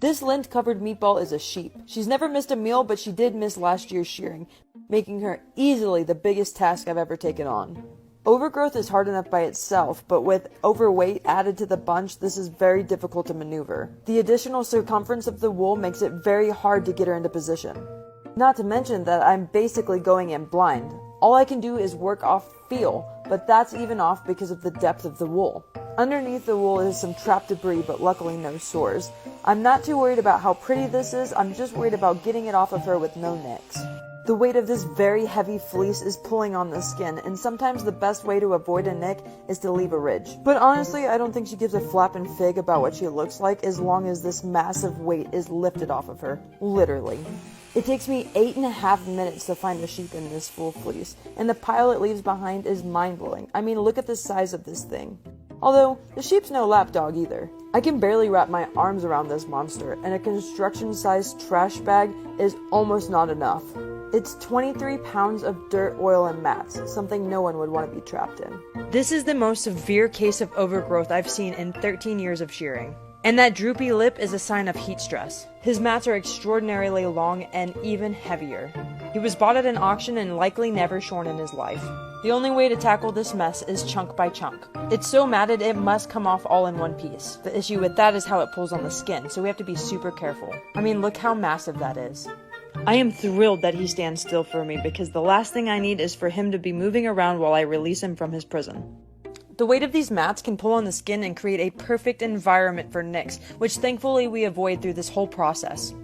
This lint-covered meatball is a sheep. She's never missed a meal, but she did miss last year's shearing, making her easily the biggest task I've ever taken on. Overgrowth is hard enough by itself, but with overweight added to the bunch, this is very difficult to maneuver. The additional circumference of the wool makes it very hard to get her into position. Not to mention that I'm basically going in blind. All I can do is work off feel, but that's even off because of the depth of the wool. Underneath the wool is some trapped debris, but luckily no sores. I'm not too worried about how pretty this is, I'm just worried about getting it off of her with no nicks. The weight of this very heavy fleece is pulling on the skin, and sometimes the best way to avoid a nick is to leave a ridge. But honestly, I don't think she gives a flapping fig about what she looks like as long as this massive weight is lifted off of her. Literally. It takes me 8.5 minutes to find a sheep in this full fleece, and the pile it leaves behind is mind-blowing. I mean, look at the size of this thing. Although, the sheep's no lapdog either. I can barely wrap my arms around this monster, and a construction-sized trash bag is almost not enough. It's 23 pounds of dirt, oil, and mats, something no one would want to be trapped in. This is the most severe case of overgrowth I've seen in 13 years of shearing. And that droopy lip is a sign of heat stress. His mats are extraordinarily long and even heavier. He was bought at an auction and likely never shorn in his life. The only way to tackle this mess is chunk by chunk. It's so matted it must come off all in one piece. The issue with that is how it pulls on the skin, so we have to be super careful. I mean, look how massive that is. I am thrilled that he stands still for me because the last thing I need is for him to be moving around while I release him from his prison. The weight of these mats can pull on the skin and create a perfect environment for nicks, which thankfully we avoid through this whole process.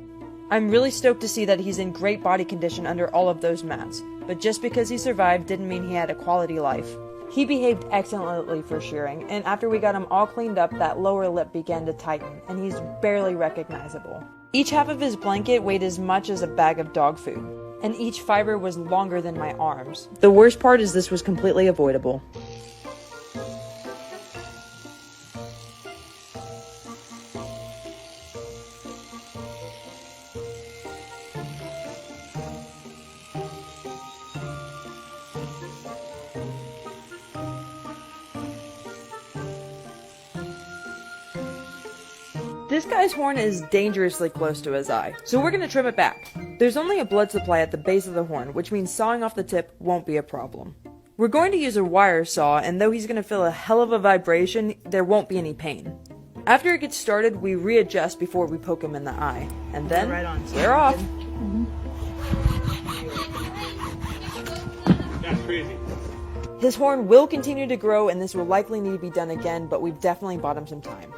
I'm really stoked to see that he's in great body condition under all of those mats, but just because he survived didn't mean he had a quality life. He behaved excellently for shearing, and after we got him all cleaned up, that lower lip began to tighten, and he's barely recognizable. Each half of his blanket weighed as much as a bag of dog food, and each fiber was longer than my arms. The worst part is this was completely avoidable. This guy's horn is dangerously close to his eye, so we're going to trim it back. There's only a blood supply at the base of the horn, which means sawing off the tip won't be a problem. We're going to use a wire saw, and though he's going to feel a hell of a vibration, there won't be any pain. After it gets started, we readjust before we poke him in the eye, and then we're off. That's crazy. His horn will continue to grow, and this will likely need to be done again, but we've definitely bought him some time.